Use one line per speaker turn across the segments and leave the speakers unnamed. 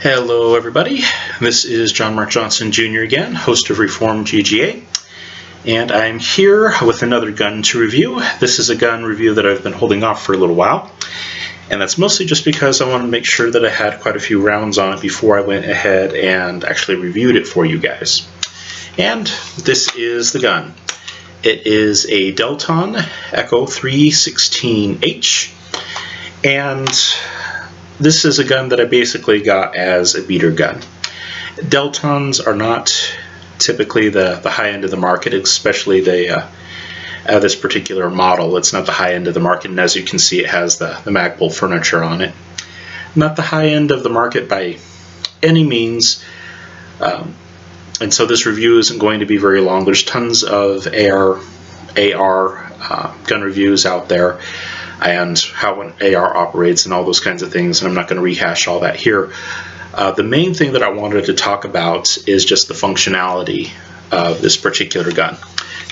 Hello everybody, this is John Mark Johnson Jr. again, host of Reformed GGA, and I'm here with another gun to review. This is a gun review that I've been holding off for a little while, and that's mostly just because I want to make sure that I had quite a few rounds on it before I went ahead and actually reviewed it for you guys. And this is the gun. It is a Delton Echo 316H, and this is a gun that I basically got as a beater gun. Deltons are not typically the high end of the market, especially this particular model. It's not the high end of the market, and as you can see, it has the Magpul furniture on it. Not the high end of the market by any means, and so this review isn't going to be very long. There's tons of AR gun reviews out there, and how an AR operates and all those kinds of things, and I'm not going to rehash all that here. The main thing that I wanted to talk about is just the functionality of this particular gun.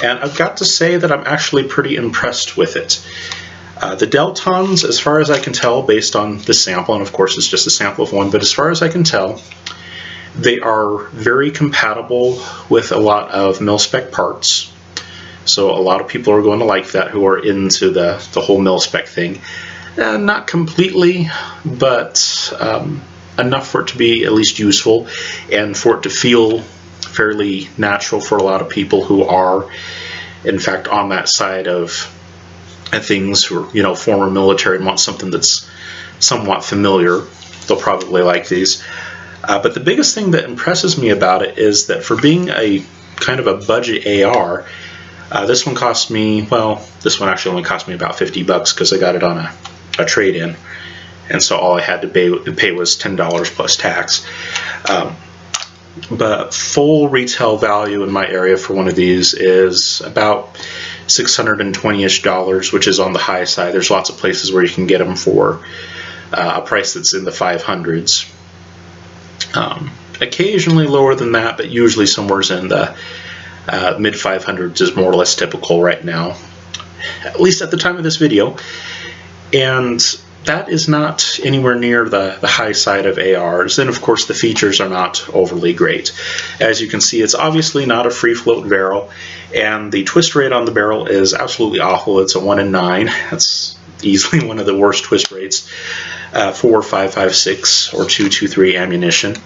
And I've got to say that I'm actually pretty impressed with it. The Deltons, as far as I can tell, based on the sample, and of course it's just a sample of one, but as far as I can tell, they are very compatible with a lot of mil-spec parts. So a lot of people are going to like that who are into the whole mil-spec thing. Not completely, but enough for it to be at least useful and for it to feel fairly natural for a lot of people who are, in fact, on that side of things, who are, you know, former military and want something that's somewhat familiar. They'll probably like these. But the biggest thing that impresses me about it is that for being a kind of a budget AR, this one cost me, well, this one actually only cost me about $50 because I got it on a trade-in, and so all I had to pay was $10 plus tax. But full retail value in my area for one of these is about $620-ish, which is on the high side. There's lots of places where you can get them for a price that's in the 500s. Occasionally lower than that, but usually somewhere's in the mid 500s is more or less typical right now, at least at the time of this video, and that is not anywhere near the high side of ARs. And of course the features are not overly great. As you can see, it's obviously not a free float barrel, and the twist rate on the barrel is absolutely awful. It's a 1 in 9. That's easily one of the worst twist rates for 5.56 or 2.23 ammunition.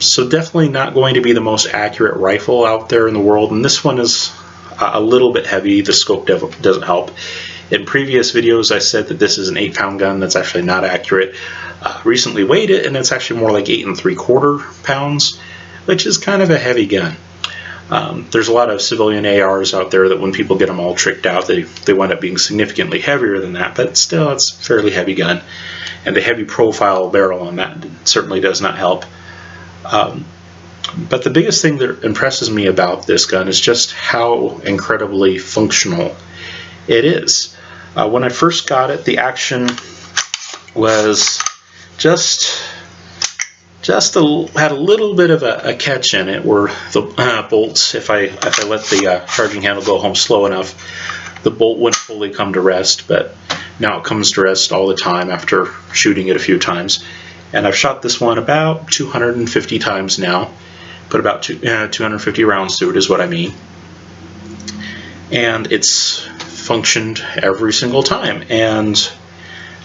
So definitely not going to be the most accurate rifle out there in the world, and this one is a little bit heavy. The scope doesn't help. In previous videos I said that this is an 8-pound gun. That's actually not accurate. Recently weighed it, and it's actually more like 8 3/4 pounds, which is kind of a heavy gun. There's a lot of civilian ARs out there that when people get them all tricked out, they wind up being significantly heavier than that, but still it's a fairly heavy gun, and the heavy profile barrel on that certainly does not help. But the biggest thing that impresses me about this gun is just how incredibly functional it is. When I first got it, the action was had a little bit of a catch in it, where the bolts, if I let the charging handle go home slow enough, the bolt wouldn't fully come to rest, but now it comes to rest all the time after shooting it a few times. And I've shot this one about 250 times now, put about 250 rounds through it is what I mean, and it's functioned every single time. And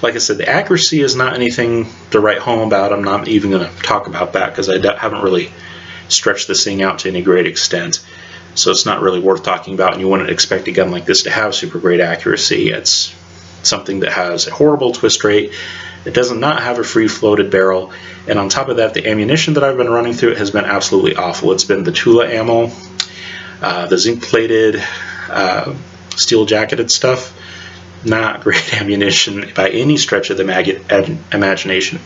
like I said, the accuracy is not anything to write home about. I'm not even going to talk about that because I haven't really stretched this thing out to any great extent, so it's not really worth talking about, and you wouldn't expect a gun like this to have super great accuracy. It's something that has a horrible twist rate. It does not have a free floated barrel, and on top of that, the ammunition that I've been running through it has been absolutely awful. It's been the Tula ammo, the zinc plated, steel jacketed stuff. Not great ammunition by any stretch of the imagination.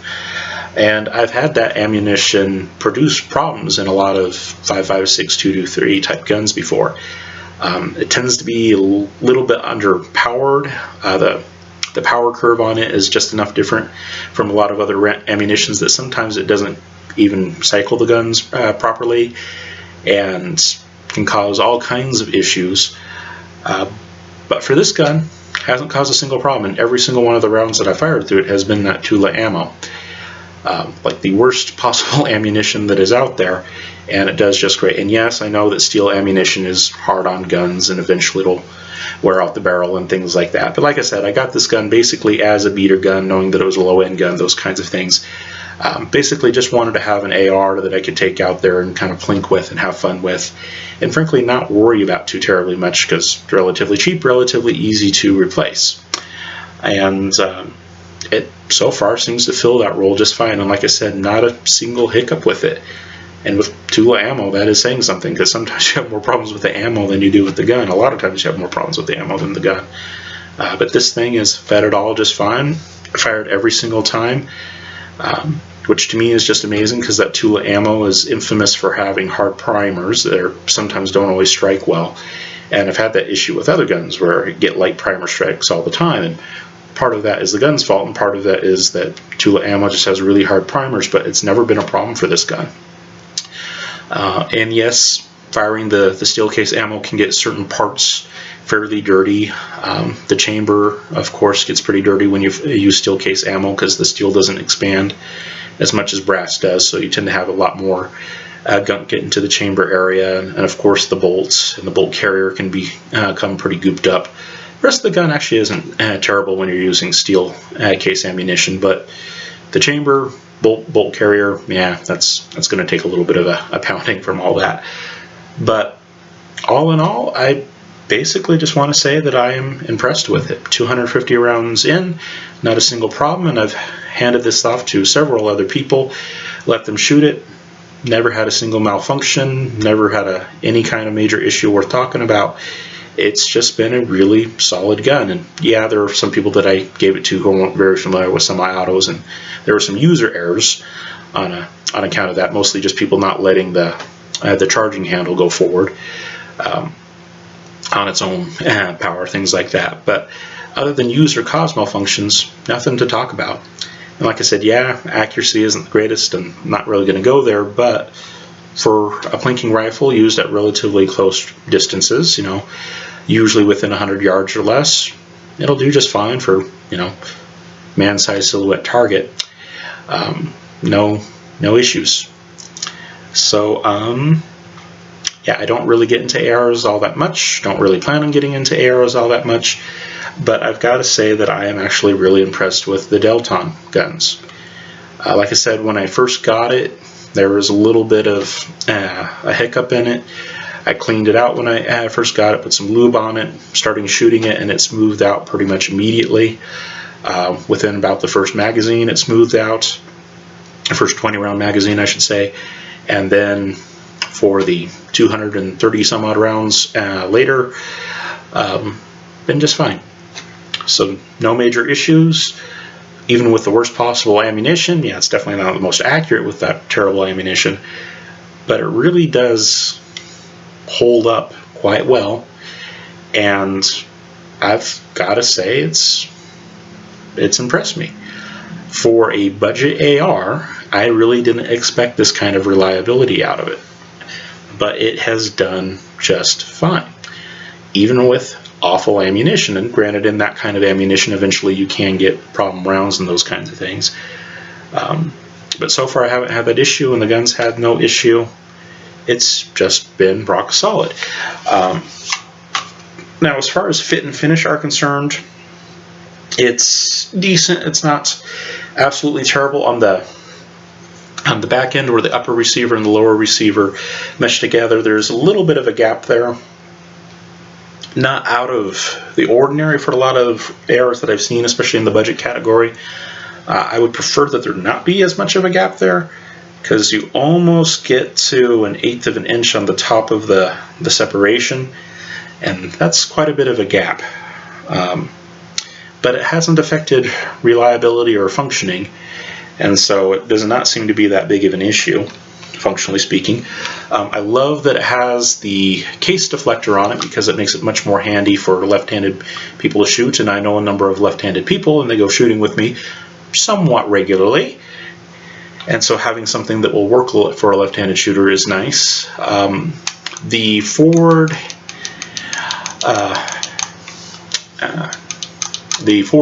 And I've had that ammunition produce problems in a lot of 5.56, 2.23 type guns before. It tends to be a little bit underpowered. The power curve on it is just enough different from a lot of other ammunitions that sometimes it doesn't even cycle the guns properly, and can cause all kinds of issues. But for this gun, hasn't caused a single problem, and every single one of the rounds that I fired through it has been that Tula ammo. like the worst possible ammunition that is out there, and it does just great. And yes, I know that steel ammunition is hard on guns, and eventually it'll wear out the barrel and things like that. But like I said, I got this gun basically as a beater gun, knowing that it was a low-end gun, those kinds of things. Basically just wanted to have an AR that I could take out there and kind of plink with and have fun with, and frankly not worry about too terribly much, because it's relatively cheap, relatively easy to replace. And it so far seems to fill that role just fine, and like I said, not a single hiccup with it. And with Tula ammo, that is saying something, because sometimes you have more problems with the ammo than you do with the gun. A lot of times you have more problems with the ammo than the gun. But this thing is fed it all just fine, fired every single time, which to me is just amazing, because that Tula ammo is infamous for having hard primers that sometimes don't always strike well. And I've had that issue with other guns where I get light primer strikes all the time, and part of that is the gun's fault, and part of that is that Tula ammo just has really hard primers, but it's never been a problem for this gun. And yes, firing the steel case ammo can get certain parts fairly dirty. The chamber, of course, gets pretty dirty when you use steel case ammo, because the steel doesn't expand as much as brass does, so you tend to have a lot more gunk get into the chamber area. And of course the bolts and the bolt carrier can become pretty gooped up. The rest of the gun actually isn't terrible when you're using steel case ammunition, but the chamber, bolt carrier, yeah, that's going to take a little bit of a pounding from all that. But all in all, I basically just want to say that I am impressed with it. 250 rounds in, not a single problem, and I've handed this off to several other people, let them shoot it, never had a single malfunction, never had any kind of major issue worth talking about. It's just been a really solid gun. And yeah, there are some people that I gave it to who weren't very familiar with semi-autos, and there were some user errors on account of that, mostly just people not letting the charging handle go forward on its own power, things like that. But other than user cause malfunctions, nothing to talk about. And like I said, yeah, accuracy isn't the greatest, and not really going to go there, but for a plinking rifle used at relatively close distances, usually within 100 yards or less, it'll do just fine for, man-sized silhouette target. No issues. So, yeah, I don't really get into ARs all that much, don't really plan on getting into ARs all that much, but I've got to say that I am actually really impressed with the Delton guns. Like I said, when I first got it, there was a little bit of a hiccup in it. I cleaned it out when I first got it, put some lube on it, started shooting it, and it smoothed out pretty much immediately. Within about the first magazine, it smoothed out. The first 20 round magazine, I should say. And then for the 230 some odd rounds later, been just fine. So no major issues. Even with the worst possible ammunition, yeah, it's definitely not the most accurate with that terrible ammunition, but it really does hold up quite well. And I've got to say, it's impressed me. For a budget AR, I really didn't expect this kind of reliability out of it, but it has done just fine, even with awful ammunition. And granted, in that kind of ammunition, eventually you can get problem rounds and those kinds of things. But so far I haven't had that issue, and the gun's had no issue. It's just been rock solid. Now, as far as fit and finish are concerned, it's decent. It's not absolutely terrible. On the back end, where the upper receiver and the lower receiver mesh together, there's a little bit of a gap there. Not out of the ordinary for a lot of ARs that I've seen, especially in the budget category. I would prefer that there not be as much of a gap there, because you almost get to 1/8 of an inch on the top of the separation, and that's quite a bit of a gap. But it hasn't affected reliability or functioning, and so it does not seem to be that big of an issue, functionally speaking. I love that it has the case deflector on it, because it makes it much more handy for left-handed people to shoot, and I know a number of left-handed people, and they go shooting with me somewhat regularly, and so having something that will work for a left-handed shooter is nice. The Ford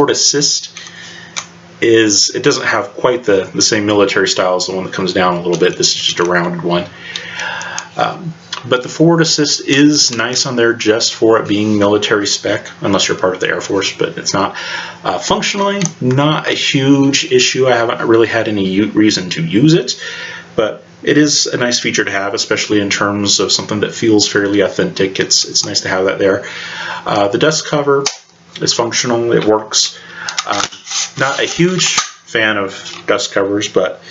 Assist it doesn't have quite the same military style as the one that comes down a little bit. This is just a rounded one. But the forward assist is nice on there just for it being military spec, unless you're part of the Air Force, but it's not. Functionally, not a huge issue. I haven't really had any reason to use it, but it is a nice feature to have, especially in terms of something that feels fairly authentic. It's nice to have that there. The dust cover is functional. It works. Not a huge fan of dust covers, but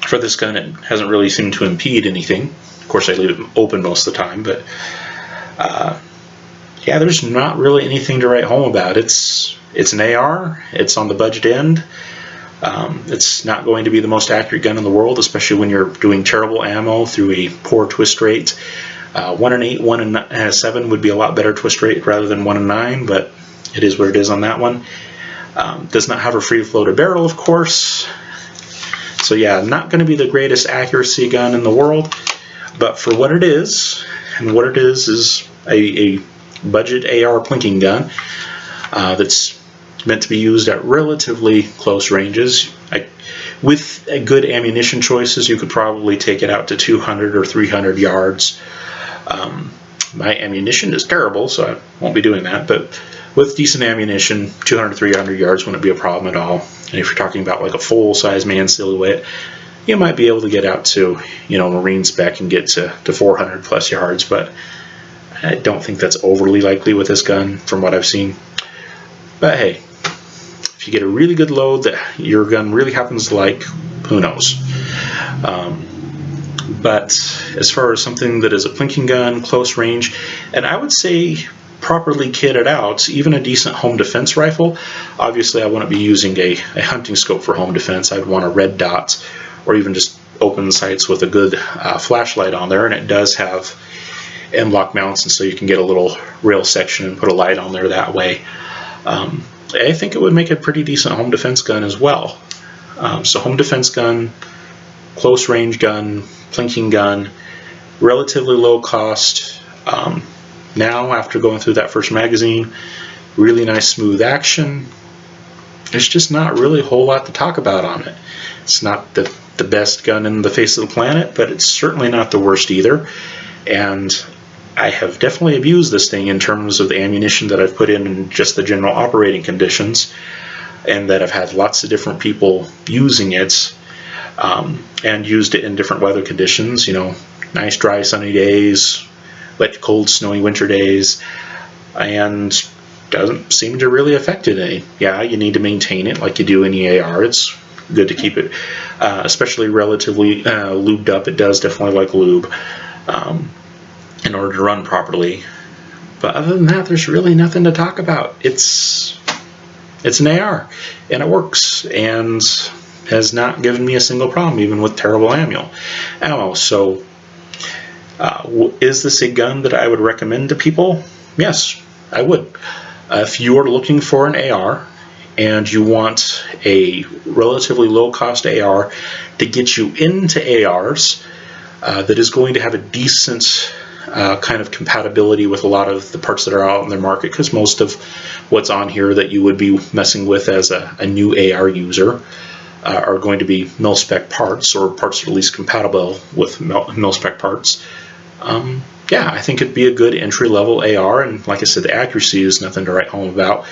for this gun, it hasn't really seemed to impede anything. Of course, I leave it open most of the time, but yeah, there's not really anything to write home about. It's an AR. It's on the budget end. It's not going to be the most accurate gun in the world, especially when you're doing terrible ammo through a poor twist rate. 1 in 8, 1 in 7 would be a lot better twist rate rather than 1 in 9, but it is what it is on that one. Does not have a free floated barrel, of course. So yeah, not going to be the greatest accuracy gun in the world, but for what it is, and what it is a budget AR plinking gun that's meant to be used at relatively close ranges. With good ammunition choices, you could probably take it out to 200 or 300 yards. My ammunition is terrible, so I won't be doing that, but with decent ammunition, 200 to 300 yards wouldn't be a problem at all. And if you're talking about like a full-size man silhouette, you might be able to get out to, Marine spec and get to 400 plus yards, but I don't think that's overly likely with this gun from what I've seen. But hey, if you get a really good load that your gun really happens to like, who knows? But as far as something that is a plinking gun, close range, and I would say properly kitted out, even a decent home defense rifle, obviously I wouldn't be using a hunting scope for home defense. I'd want a red dot or even just open sights with a good flashlight on there, and it does have M-LOK mounts, and so you can get a little rail section and put a light on there that way. I think it would make a pretty decent home defense gun as well. So home defense gun, close range gun, plinking gun, relatively low cost. Now, after going through that first magazine, really nice smooth action. There's just not really a whole lot to talk about on it. It's not the best gun in the face of the planet, but it's certainly not the worst either. And I have definitely abused this thing in terms of the ammunition that I've put in just the general operating conditions, and that I've had lots of different people using it, and used it in different weather conditions, nice dry sunny days, wet cold snowy winter days, and doesn't seem to really affect it any. Yeah, you need to maintain it like you do any AR. It's good to keep it especially relatively lubed up. It does definitely like lube in order to run properly. But other than that, there's really nothing to talk about. It's an AR, and it works, and has not given me a single problem, even with terrible ammo. So is this a gun that I would recommend to people? Yes, I would. If you are looking for an AR and you want a relatively low-cost AR to get you into ARs that is going to have a decent kind of compatibility with a lot of the parts that are out in the market, because most of what's on here that you would be messing with as a new AR user are going to be mil-spec parts, or parts that are at least compatible with mil-spec parts. Yeah, I think it'd be a good entry-level AR, and like I said, the accuracy is nothing to write home about,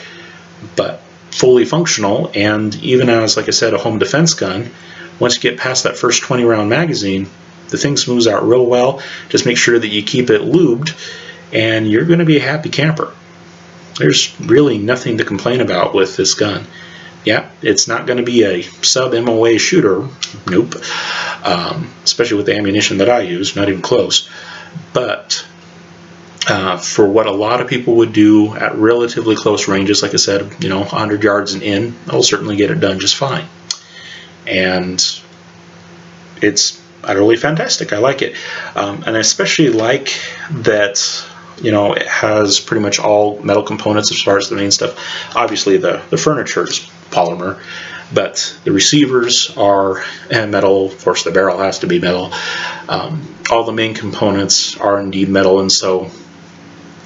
but fully functional. And even as, like I said, a home defense gun, once you get past that first 20-round magazine, the thing smooths out real well. Just make sure that you keep it lubed, and you're going to be a happy camper. There's really nothing to complain about with this gun. Yeah, it's not going to be a sub-MOA shooter, nope, especially with the ammunition that I use, not even close. But for what a lot of people would do at relatively close ranges, like I said, 100 yards and in, I'll certainly get it done just fine. And it's utterly fantastic. I like it. And I especially like that, it has pretty much all metal components as far as the main stuff. Obviously, the furniture is polymer, but the receivers are metal. Of course, the barrel has to be metal. All the main components are indeed metal, and so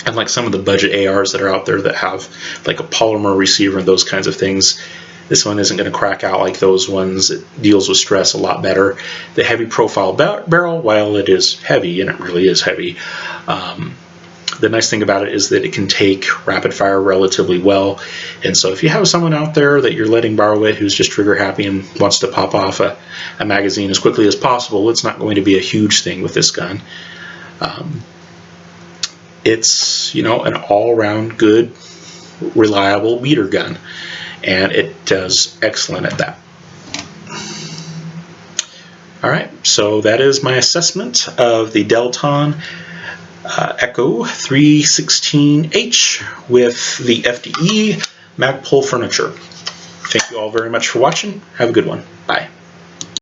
Unlike some of the budget ARs that are out there that have like a polymer receiver and those kinds of things, this one isn't going to crack out like those ones. It deals with stress a lot better. The heavy profile barrel, while it is heavy, and it really is heavy, the nice thing about it is that it can take rapid fire relatively well. And so if you have someone out there that you're letting borrow it who's just trigger happy and wants to pop off a magazine as quickly as possible, it's not going to be a huge thing with this gun. It's, you know, an all-around good, reliable beater gun, and it does excellent at that. All right, so that is my assessment of the Delton Echo 316H with the FDE Magpul furniture. Thank you all very much for watching. Have a good one. Bye.